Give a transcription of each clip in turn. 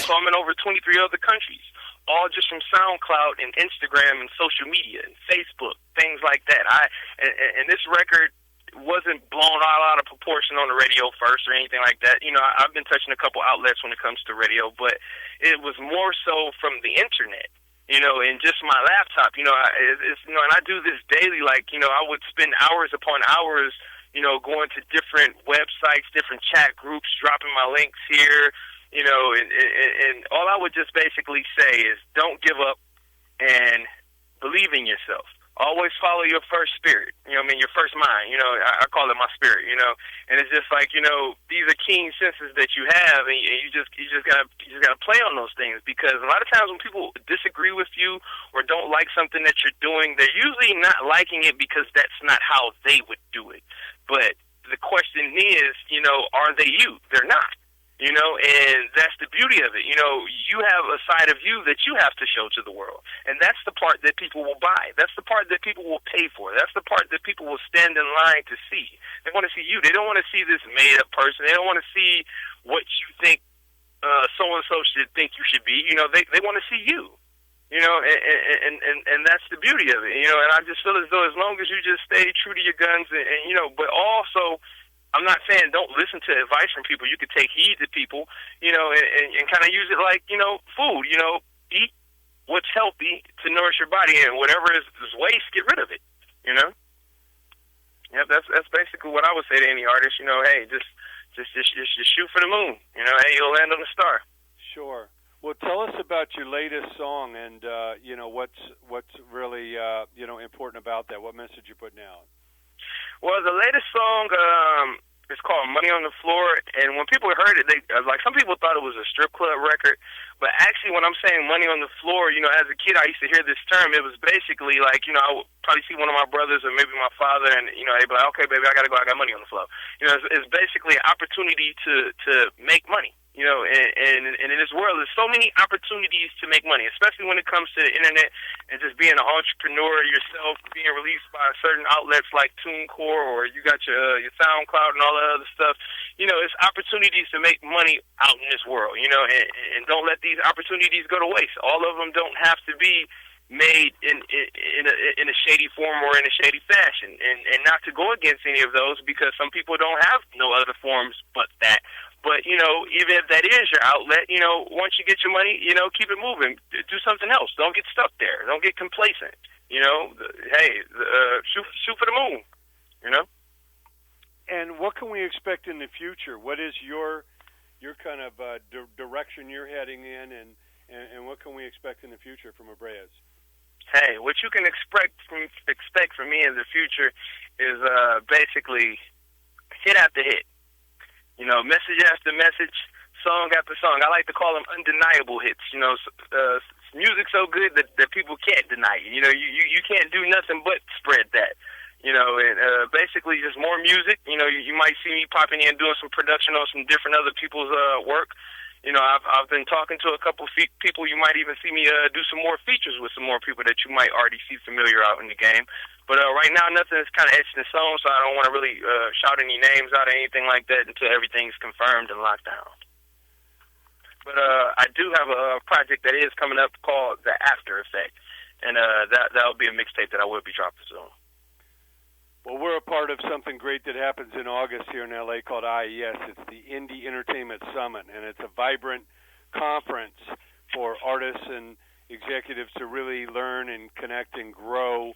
So I'm in over 23 other countries, all just from SoundCloud and Instagram and social media and Facebook, things like that. And this record wasn't blown all out of proportion on the radio first or anything like that. You know, I've been touching a couple outlets when it comes to radio, but it was more so from the internet. You know, and just my laptop, you know, and I do this daily. Like, you know, I would spend hours upon hours, you know, going to different websites, different chat groups, dropping my links here, you know, and all I would just basically say is don't give up and believe in yourself. Always follow your first spirit, you know what I mean, your first mind, you know, I call it my spirit, you know, and it's just like, you know, these are keen senses that you have, and you just gotta play on those things, because a lot of times when people disagree with you or don't like something that you're doing, they're usually not liking it because that's not how they would do it. But the question is, you know, are they you? They're not. You know, and that's the beauty of it. You know, you have a side of you that you have to show to the world. And that's the part that people will buy. That's the part that people will pay for. That's the part that people will stand in line to see. They want to see you. They don't want to see this made-up person. They don't want to see what you think so-and-so should think you should be. You know, they want to see you. You know, and that's the beauty of it. You know, and I just feel as though as long as you just stay true to your guns and you know, but also, I'm not saying don't listen to advice from people. You could take heed to people, you know, and kind of use it like, you know, food. You know, eat what's healthy to nourish your body, and whatever is waste, get rid of it. You know. Yep, that's basically what I would say to any artist. You know, hey, just shoot for the moon. You know, hey, you'll land on the star. Sure. Well, tell us about your latest song, and you know, what's really you know, important about that. What message you're putting out? Well, the latest song is called Money on the Floor, and when people heard it, they like, some people thought it was a strip club record, but actually when I'm saying money on the floor, you know, as a kid I used to hear this term. It was basically like, you know, I would probably see one of my brothers or maybe my father, and, you know, they'd be like, okay, baby, I got to go, I got money on the floor. You know, it's basically an opportunity to make money. You know, and in this world, there's so many opportunities to make money, especially when it comes to the internet and just being an entrepreneur yourself, being released by certain outlets like TuneCore, or you got your SoundCloud and all that other stuff. You know, it's opportunities to make money out in this world, you know, and don't let these opportunities go to waste. All of them don't have to be made in a shady form or in a shady fashion, and not to go against any of those, because some people don't have no other forms but that. But, you know, even if that is your outlet, you know, once you get your money, you know, keep it moving. Do something else. Don't get stuck there. Don't get complacent. You know, hey, shoot for the moon, you know? And what can we expect in the future? What is your kind of direction you're heading in, and what can we expect in the future from AUBREYUS? Hey, what you can expect from me in the future is basically hit after hit. You know, message after message, song after song. I like to call them undeniable hits. You know, music so good that people can't deny it. You know, you can't do nothing but spread that. You know, and basically just more music. You know, you might see me popping in doing some production on some different other people's work. You know, I've been talking to a couple people. You might even see me do some more features with some more people that you might already see familiar out in the game. But right now, nothing is kind of etched in stone, so I don't want to really shout any names out or anything like that until everything's confirmed and locked down. But I do have a project that is coming up called The After Effect, and that'll be a mixtape that I will be dropping soon. Well, we're a part of something great that happens in August here in L.A. called IES. It's the Indie Entertainment Summit, and it's a vibrant conference for artists and executives to really learn and connect and grow,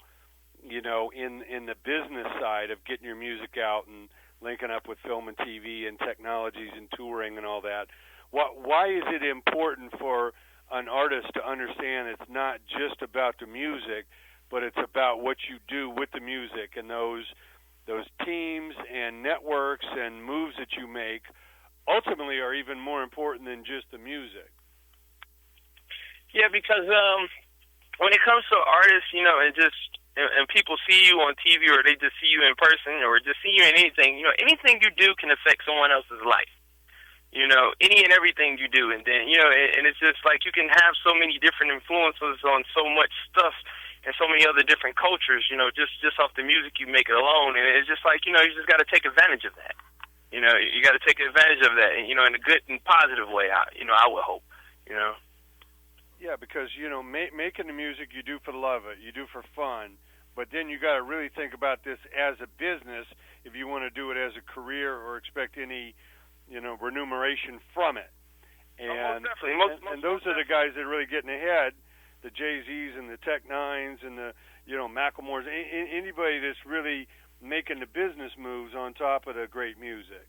you know, in the business side of getting your music out and linking up with film and TV and technologies and touring and all that. Why is it important for an artist to understand it's not just about the music, but it's about what you do with the music, and those teams and networks and moves that you make ultimately are even more important than just the music? Yeah, because when it comes to artists, you know, and people see you on TV, or they just see you in person, or just see you in anything, you know, anything you do can affect someone else's life. You know, any and everything you do. And then, you know, and it's just like you can have so many different influences on so much stuff and so many other different cultures, you know, just off the music you make it alone. And it's just like, you know, you just got to take advantage of that. You know, you got to take advantage of that, you know, in a good and positive way, you know, I would hope. You know. Yeah, because making the music you do for the love of it, you do for fun, but then you got to really think about this as a business if you want to do it as a career or expect any, remuneration from it. And most definitely. And those are the guys that are really getting ahead, the Jay-Z's and the Tech Nines and the Macklemores, anybody that's really making the business moves on top of the great music.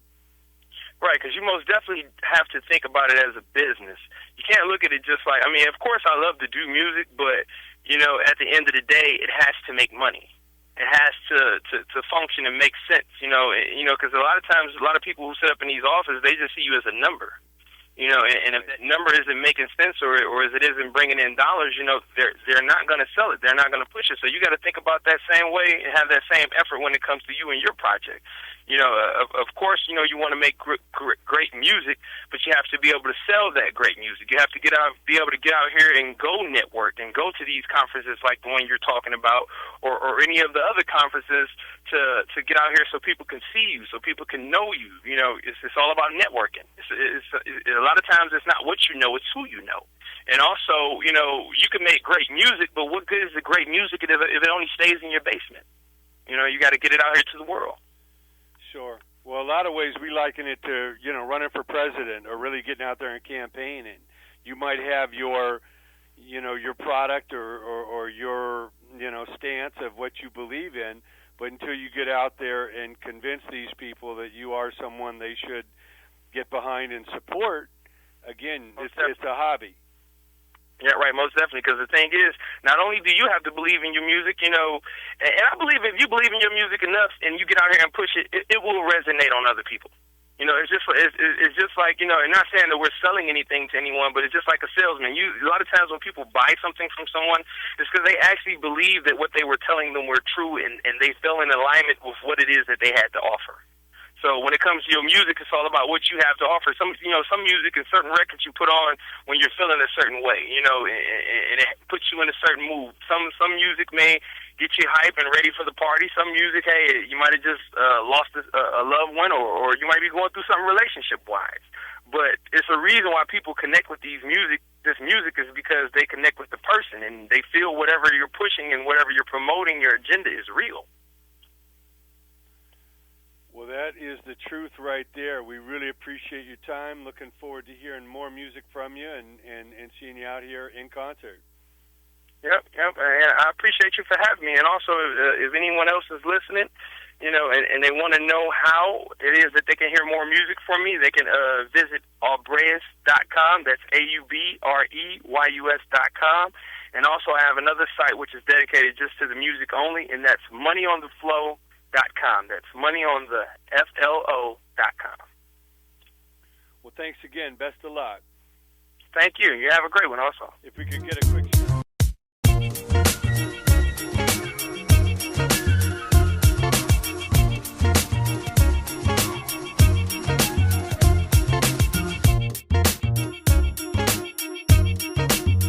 Right, because you most definitely have to think about it as a business. You can't look at it just like, of course I love to do music, but, at the end of the day, it has to make money. It has to function and make sense, because a lot of times, a lot of people who sit up in these offices, they just see you as a number. And if that number isn't making sense or if it isn't bringing in dollars, they're not going to sell it. They're not going to push it. So you got to think about that same way and have that same effort when it comes to you and your project. Of course, you want to make great music, but you have to be able to sell that great music. You have to be able to get out here and go network and go to these conferences like the one you're talking about, or any of the other conferences to get out here so people can see you, so people can know you. It's all about networking. A lot of times it's not what you know, it's who you know. And also, you can make great music, but what good is the great music if it only stays in your basement? You got to get it out here to the world. Sure. Well, a lot of ways we liken it to, running for president or really getting out there and campaigning. You might have your product or your, stance of what you believe in, but until you get out there and convince these people that you are someone they should get behind and support, again, it's a hobby. Yeah, right, most definitely, because the thing is, not only do you have to believe in your music, and I believe if you believe in your music enough and you get out here and push it, it will resonate on other people. It's just like, and not saying that we're selling anything to anyone, but it's just like a salesman. A lot of times when people buy something from someone, it's because they actually believe that what they were telling them were true, and they fell in alignment with what it is that they had to offer. So when it comes to your music, it's all about what you have to offer. Some music and certain records you put on when you're feeling a certain way, and it puts you in a certain mood. Some music may get you hype and ready for the party. Some music, hey, you might have just lost a loved one, or you might be going through something relationship-wise. But it's a reason why people connect with this music is because they connect with the person, and they feel whatever you're pushing and whatever you're promoting, your agenda is real. Well, that is the truth right there. We really appreciate your time. Looking forward to hearing more music from you and seeing you out here in concert. Yep. And I appreciate you for having me. And also, if anyone else is listening, and they want to know how it is that they can hear more music from me, they can visit AUBREYUS.com. That's AUBREYUS.com. And also, I have another site which is dedicated just to the music only, and that's moneyontheflow.com. That's moneyontheflo.com. Well, thanks again. Best of luck. Thank you. You have a great one also. If we could get a quick